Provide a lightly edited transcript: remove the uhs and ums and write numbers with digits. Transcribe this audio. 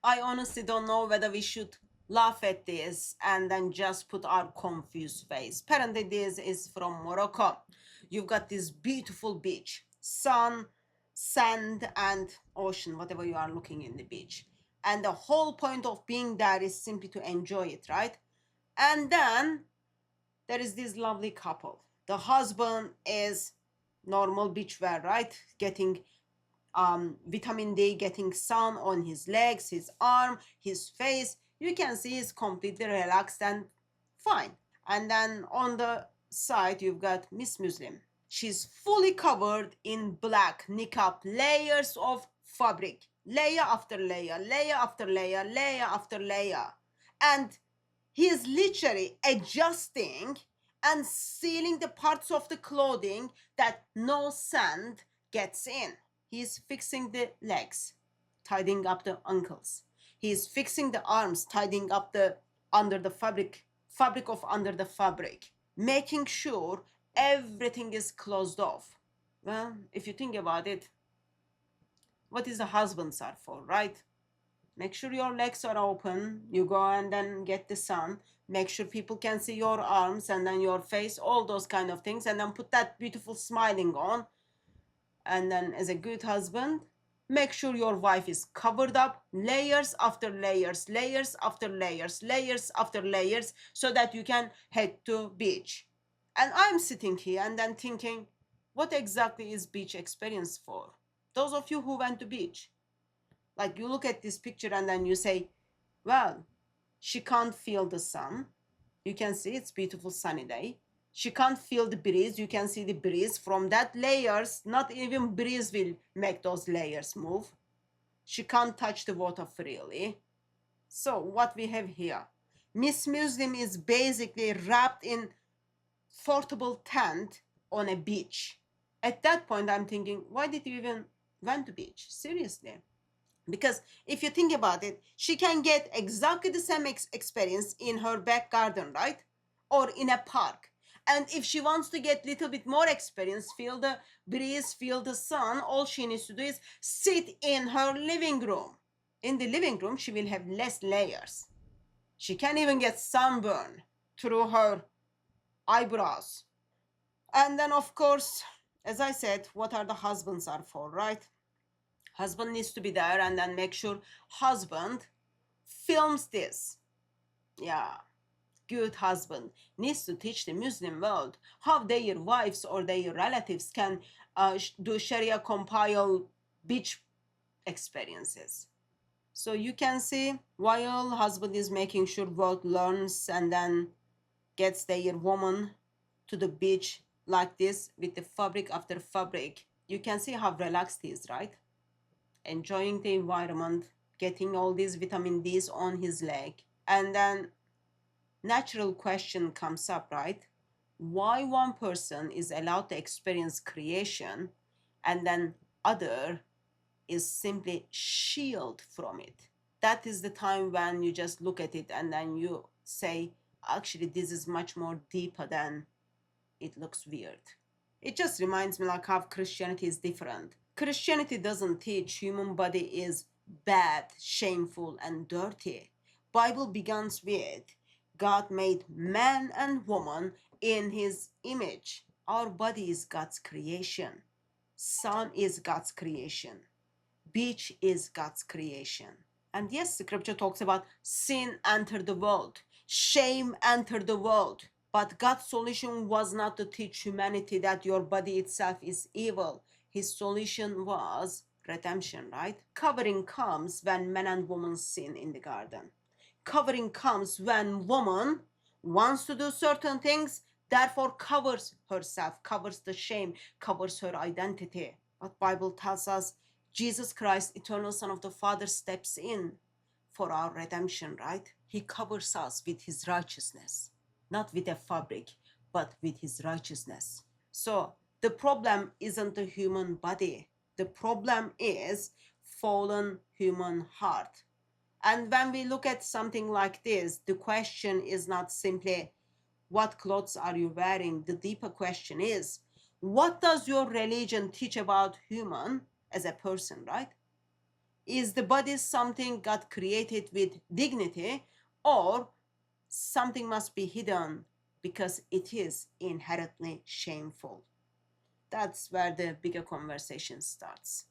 I honestly don't know whether we should laugh at this and then just put our confused face. Apparently, this is from Morocco. You've got this beautiful beach, sun, sand, and ocean, whatever you are looking in the beach. And the whole point of being there is simply to enjoy it, right? And then there is this lovely couple. The husband is normal beach wear, right? Getting vitamin D, getting sun on his legs, his arm, his face. You can see he's completely relaxed and fine. And then on the side, you've got Miss Muslim. She's fully covered in black niqab, layers of fabric, layer after layer, layer after layer, layer after layer. And he is literally adjusting and sealing the parts of the clothing that no sand gets in. He's fixing the legs, tidying up the ankles. He's fixing the arms, tidying up the under the fabric of under the fabric, making sure everything is closed off. Well, if you think about it, what is the husbands are for, right? Make sure your legs are open. You go and then get the sun. Make sure people can see your arms and then your face, all those kind of things. And then put that beautiful smiling on. And then as a good husband, make sure your wife is covered up, layers after layers, layers after layers, layers after layers, so that you can head to beach. And I'm sitting here and then thinking, what exactly is beach experience for? Those of you who went to beach, like you look at this picture and then you say, well, she can't feel the sun. You can see it's beautiful sunny day. She can't feel the breeze. You can see the breeze from that layers. Not even breeze will make those layers move. She can't touch the water freely. So what we have here, Miss Muslim is basically wrapped in portable tent on a beach. At that point, I'm thinking, why did you even went to beach? Seriously. Because if you think about it, she can get exactly the same experience in her back garden, right? Or in a park. And if she wants to get a little bit more experience, feel the breeze, feel the sun, all she needs to do is sit in her living room. In the living room, she will have less layers. She can't even get sunburn through her eyebrows. And then, of course, as I said, what are the husbands are for, right? Husband needs to be there and then make sure husband films this. Yeah, good husband needs to teach the Muslim world how their wives or their relatives can do Sharia-Compile beach experiences. So you can see while husband is making sure both learns and then gets their woman to the beach like this with the fabric after fabric, you can see how relaxed he is, right? Enjoying the environment, getting all these vitamin D's on his leg. And then natural question comes up, right? Why one person is allowed to experience creation and then other is simply shielded from it? That is the time when you just look at it and then you say, actually, this is much more deeper than it looks weird. It just reminds me like how Christianity is different. Christianity doesn't teach human body is bad, shameful, and dirty. Bible begins with God made man and woman in his image. Our body is God's creation. Sun is God's creation. Beach is God's creation. And yes, scripture talks about sin entered the world, shame entered the world. But God's solution was not to teach humanity that your body itself is evil. His solution was redemption, right? Covering comes when man and woman sin in the garden. Covering comes when woman wants to do certain things, therefore covers herself, covers the shame, covers her identity. But Bible tells us Jesus Christ, eternal Son of the Father, steps in for our redemption, right? He covers us with his righteousness, not with a fabric, but with his righteousness. So the problem isn't the human body. The problem is fallen human heart. And when we look at something like this, the question is not simply, what clothes are you wearing? The deeper question is, what does your religion teach about human as a person, right? Is the body something God created with dignity, or something must be hidden because it is inherently shameful? That's where the bigger conversation starts.